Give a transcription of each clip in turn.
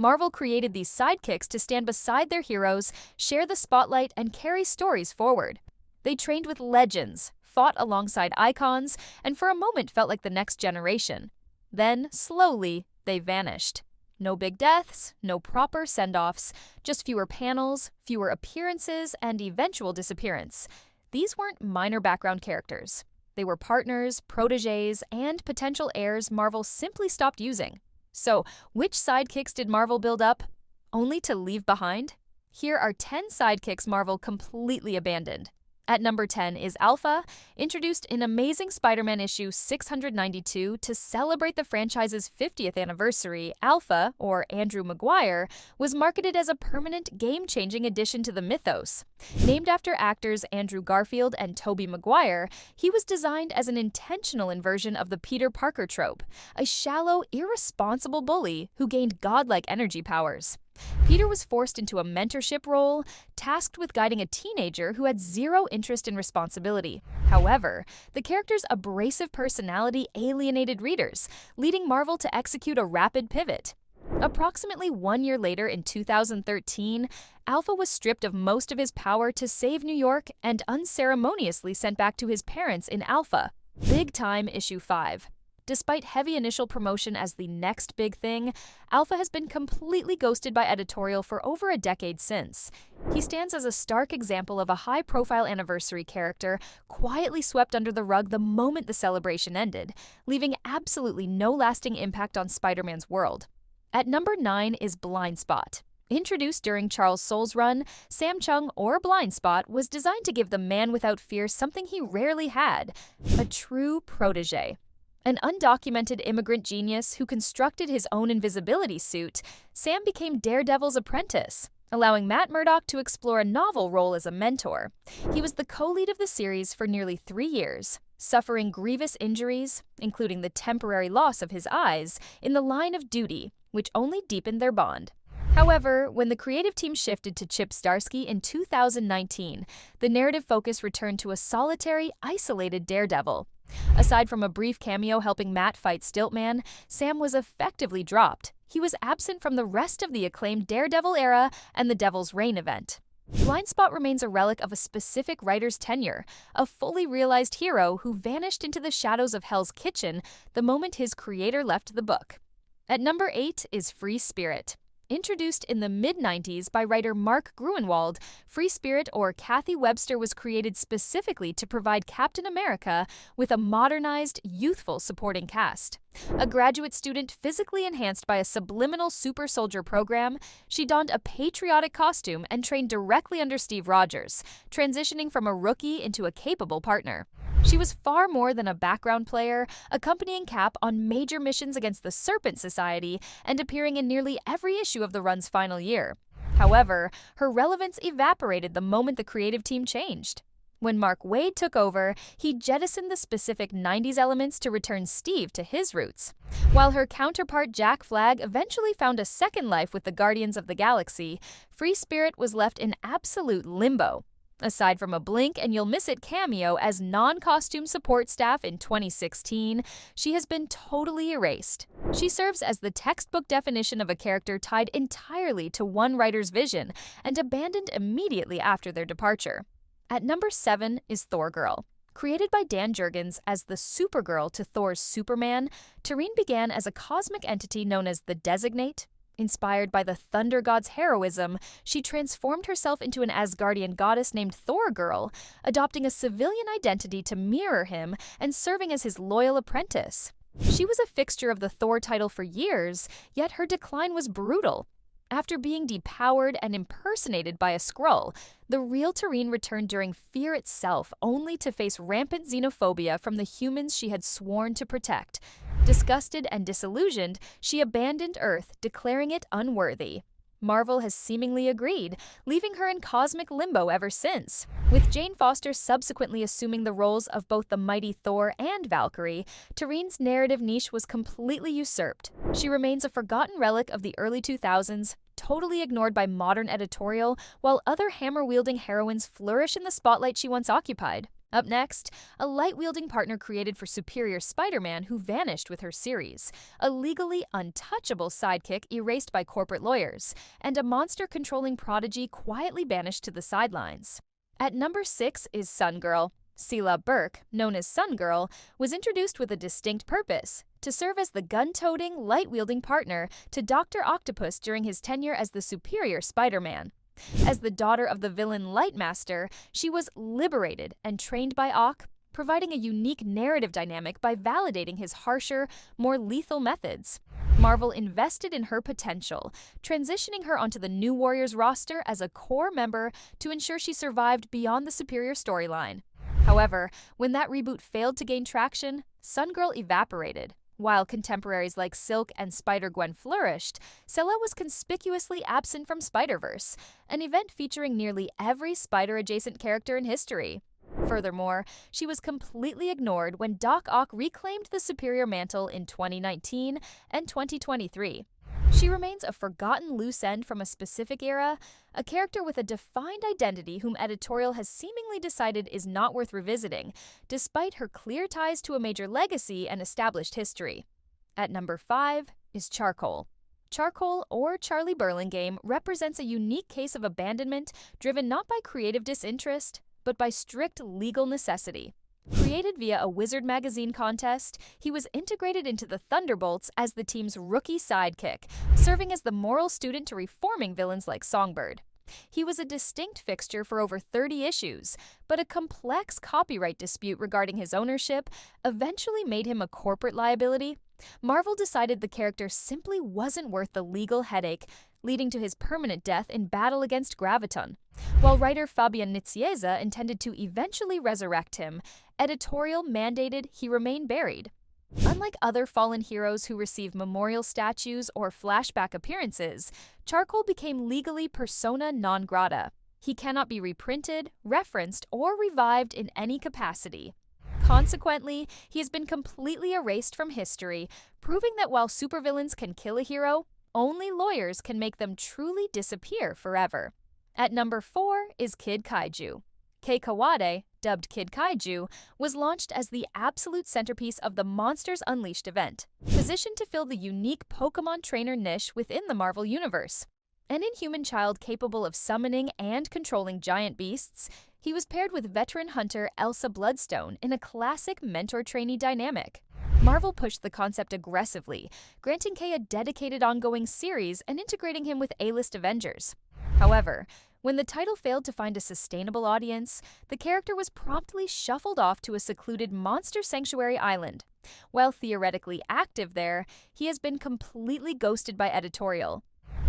Marvel created these sidekicks to stand beside their heroes, share the spotlight, and carry stories forward. They trained with legends, fought alongside icons, and for a moment felt like the next generation. Then, slowly, they vanished. No big deaths, no proper send-offs, just fewer panels, fewer appearances, and eventual disappearance. These weren't minor background characters. They were partners, protégés, and potential heirs Marvel simply stopped using. So, which sidekicks did Marvel build up, only to leave behind? Here are 10 sidekicks Marvel completely abandoned. At number 10 is Alpha, introduced in Amazing Spider-Man issue 692 to celebrate the franchise's 50th anniversary. Alpha, or Andrew Maguire, was marketed as a permanent, game-changing addition to the mythos. Named after actors Andrew Garfield and Tobey Maguire, he was designed as an intentional inversion of the Peter Parker trope, a shallow, irresponsible bully who gained godlike energy powers. Peter was forced into a mentorship role, tasked with guiding a teenager who had zero interest in responsibility. However, the character's abrasive personality alienated readers, leading Marvel to execute a rapid pivot. Approximately 1 year later, in 2013, Alpha was stripped of most of his power to save New York and unceremoniously sent back to his parents in Alpha. Big Time Issue 5. Despite heavy initial promotion as the next big thing, Alpha has been completely ghosted by editorial for over a decade since. He stands as a stark example of a high-profile anniversary character quietly swept under the rug the moment the celebration ended, leaving absolutely no lasting impact on Spider-Man's world. At number 9 is Blind Spot. Introduced during Charles Soule's run, Sam Chung, or Blind Spot, was designed to give the man without fear something he rarely had: a true protégé. An undocumented immigrant genius who constructed his own invisibility suit, Sam became Daredevil's apprentice, allowing Matt Murdock to explore a novel role as a mentor. He was the co-lead of the series for nearly 3 years, suffering grievous injuries, including the temporary loss of his eyes, in the line of duty, which only deepened their bond. However, when the creative team shifted to Chip Zdarsky in 2019, the narrative focus returned to a solitary, isolated Daredevil. Aside from a brief cameo helping Matt fight Stiltman, Sam was effectively dropped. He was absent from the rest of the acclaimed Daredevil era and the Devil's Reign event. Blind Spot remains a relic of a specific writer's tenure, a fully realized hero who vanished into the shadows of Hell's Kitchen the moment his creator left the book. At number 8 is Free Spirit. Introduced in the mid-90s by writer Mark Gruenwald, Free Spirit, or Kathy Webster, was created specifically to provide Captain America with a modernized, youthful supporting cast. A graduate student physically enhanced by a subliminal super soldier program, she donned a patriotic costume and trained directly under Steve Rogers, transitioning from a rookie into a capable partner. She was far more than a background player, accompanying Cap on major missions against the Serpent Society and appearing in nearly every issue of the run's final year. However, her relevance evaporated the moment the creative team changed. When Mark Waid took over, he jettisoned the specific 90s elements to return Steve to his roots. While her counterpart Jack Flag eventually found a second life with the Guardians of the Galaxy, Free Spirit was left in absolute limbo. Aside from a blink and you'll miss it cameo as non-costume support staff in 2016, she has been totally erased. She serves as the textbook definition of a character tied entirely to one writer's vision and abandoned immediately after their departure. At number 7 is Thor Girl. Created by Dan Jurgens as the Supergirl to Thor's Superman, Tareen began as a cosmic entity known as the Designate. Inspired by the Thunder God's heroism, she transformed herself into an Asgardian goddess named Thor Girl, adopting a civilian identity to mirror him and serving as his loyal apprentice. She was a fixture of the Thor title for years, yet her decline was brutal. After being depowered and impersonated by a Skrull, the real Tareen returned during Fear itself, only to face rampant xenophobia from the humans she had sworn to protect. Disgusted and disillusioned, she abandoned Earth, declaring it unworthy. Marvel has seemingly agreed, leaving her in cosmic limbo ever since. With Jane Foster subsequently assuming the roles of both the mighty Thor and Valkyrie, Tareen's narrative niche was completely usurped. She remains a forgotten relic of the early 2000s, totally ignored by modern editorial, while other hammer-wielding heroines flourish in the spotlight she once occupied. Up next, a light-wielding partner created for Superior Spider-Man who vanished with her series, a legally untouchable sidekick erased by corporate lawyers, and a monster-controlling prodigy quietly banished to the sidelines. At number 6 is Sun Girl. Sela Burke, known as Sun Girl, was introduced with a distinct purpose: to serve as the gun-toting, light-wielding partner to Dr. Octopus during his tenure as the Superior Spider-Man. As the daughter of the villain Lightmaster, she was liberated and trained by Ock, providing a unique narrative dynamic by validating his harsher, more lethal methods. Marvel invested in her potential, transitioning her onto the New Warriors roster as a core member to ensure she survived beyond the Superior storyline. However, when that reboot failed to gain traction, Sun Girl evaporated. While contemporaries like Silk and Spider-Gwen flourished, Sela was conspicuously absent from Spider-Verse, an event featuring nearly every Spider-adjacent character in history. Furthermore, she was completely ignored when Doc Ock reclaimed the Superior mantle in 2019 and 2023. She remains a forgotten loose end from a specific era, a character with a defined identity whom editorial has seemingly decided is not worth revisiting, despite her clear ties to a major legacy and established history. At number 5 is Charcoal. Charcoal, or Charlie Burlingame, represents a unique case of abandonment driven not by creative disinterest, but by strict legal necessity. Created via a Wizard magazine contest, he was integrated into the Thunderbolts as the team's rookie sidekick, serving as the moral student to reforming villains like Songbird. He was a distinct fixture for over 30 issues, but a complex copyright dispute regarding his ownership eventually made him a corporate liability. Marvel decided the character simply wasn't worth the legal headache, leading to his permanent death in battle against Graviton. While writer Fabian Nicieza intended to eventually resurrect him, editorial mandated he remain buried. Unlike other fallen heroes who receive memorial statues or flashback appearances, Charcoal became legally persona non grata. He cannot be reprinted, referenced, or revived in any capacity. Consequently, he has been completely erased from history, proving that while supervillains can kill a hero, only lawyers can make them truly disappear forever. At number 4 is Kid Kaiju. Kei Kawade, dubbed Kid Kaiju, was launched as the absolute centerpiece of the Monsters Unleashed event, positioned to fill the unique Pokémon trainer niche within the Marvel Universe. An inhuman child capable of summoning and controlling giant beasts, he was paired with veteran hunter Elsa Bloodstone in a classic mentor-trainee dynamic. Marvel pushed the concept aggressively, granting Kei a dedicated ongoing series and integrating him with A-list Avengers. However, when the title failed to find a sustainable audience, the character was promptly shuffled off to a secluded monster sanctuary island. While theoretically active there, he has been completely ghosted by editorial.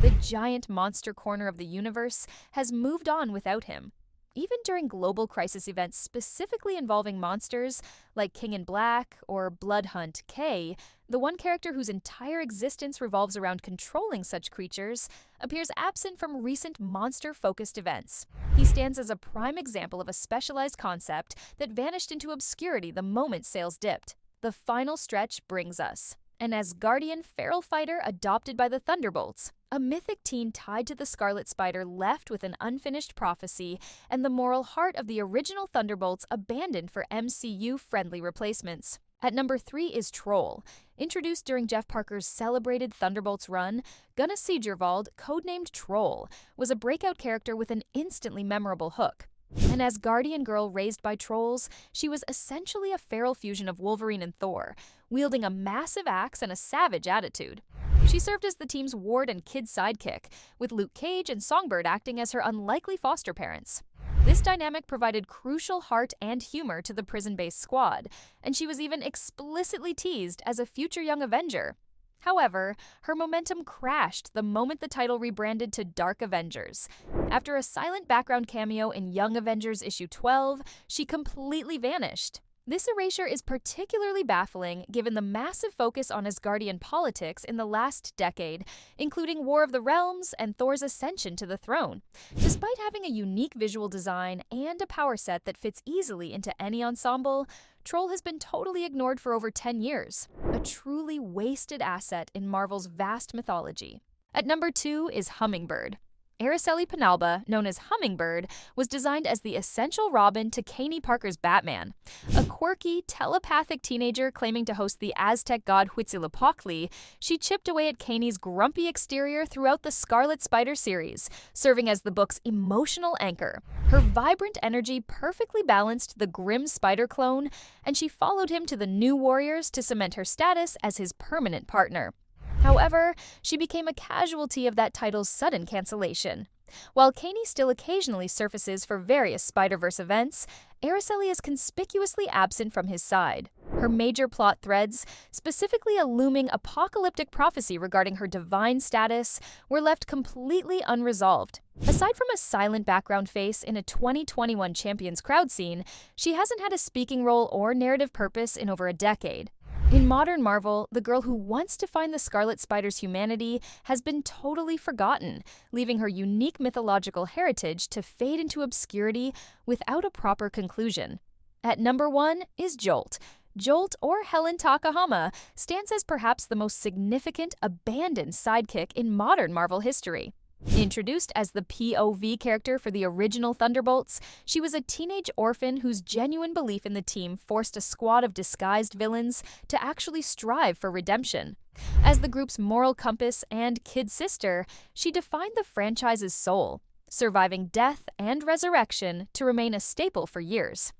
The giant monster corner of the universe has moved on without him. Even during global crisis events specifically involving monsters, like King in Black or Blood Hunt K, the one character whose entire existence revolves around controlling such creatures appears absent from recent monster-focused events. He stands as a prime example of a specialized concept that vanished into obscurity the moment sales dipped. The final stretch brings us an Asgardian feral fighter adopted by the Thunderbolts, a mythic teen tied to the Scarlet Spider left with an unfinished prophecy, and the moral heart of the original Thunderbolts abandoned for MCU-friendly replacements. At number 3 is Troll. Introduced during Jeff Parker's celebrated Thunderbolts run, Gunnar Segervald, codenamed Troll, was a breakout character with an instantly memorable hook. An Asgardian girl raised by trolls, she was essentially a feral fusion of Wolverine and Thor, wielding a massive axe and a savage attitude. She served as the team's ward and kid sidekick, with Luke Cage and Songbird acting as her unlikely foster parents. This dynamic provided crucial heart and humor to the prison-based squad, and she was even explicitly teased as a future Young Avenger. However, her momentum crashed the moment the title rebranded to Dark Avengers. After a silent background cameo in Young Avengers issue 12, she completely vanished. This erasure is particularly baffling given the massive focus on Asgardian politics in the last decade, including War of the Realms and Thor's ascension to the throne. Despite having a unique visual design and a power set that fits easily into any ensemble, Troll has been totally ignored for over 10 years, a truly wasted asset in Marvel's vast mythology. At number 2 is Hummingbird. Araceli Penalba, known as Hummingbird, was designed as the essential Robin to Kaney Parker's Batman. A quirky, telepathic teenager claiming to host the Aztec god Huitzilopochtli, she chipped away at Kaney's grumpy exterior throughout the Scarlet Spider series, serving as the book's emotional anchor. Her vibrant energy perfectly balanced the grim spider clone, and she followed him to the New Warriors to cement her status as his permanent partner. However, she became a casualty of that title's sudden cancellation. While Kaney still occasionally surfaces for various Spider-Verse events, Araceli is conspicuously absent from his side. Her major plot threads, specifically a looming apocalyptic prophecy regarding her divine status, were left completely unresolved. Aside from a silent background face in a 2021 Champions crowd scene, she hasn't had a speaking role or narrative purpose in over a decade. In modern Marvel, the girl who wants to find the Scarlet Spider's humanity has been totally forgotten, leaving her unique mythological heritage to fade into obscurity without a proper conclusion. At number 1 is Jolt. Jolt, or Helen Takahama, stands as perhaps the most significant abandoned sidekick in modern Marvel history. Introduced as the POV character for the original Thunderbolts, she was a teenage orphan whose genuine belief in the team forced a squad of disguised villains to actually strive for redemption. As the group's moral compass and kid sister, she defined the franchise's soul, surviving death and resurrection to remain a staple for years.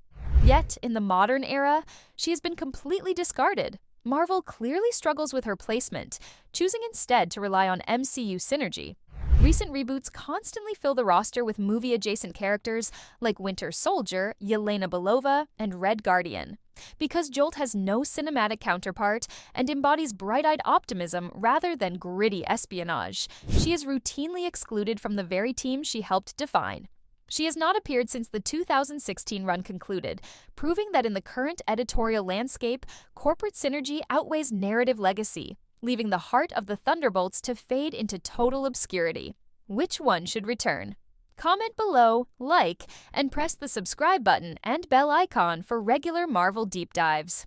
Yet, in the modern era, she has been completely discarded. Marvel clearly struggles with her placement, choosing instead to rely on MCU synergy. Recent reboots constantly fill the roster with movie-adjacent characters like Winter Soldier, Yelena Belova, and Red Guardian. Because Jolt has no cinematic counterpart and embodies bright-eyed optimism rather than gritty espionage, she is routinely excluded from the very team she helped define. She has not appeared since the 2016 run concluded, proving that in the current editorial landscape, corporate synergy outweighs narrative legacy, leaving the heart of the Thunderbolts to fade into total obscurity. Which one should return? Comment below, like, and press the subscribe button and bell icon for regular Marvel deep dives.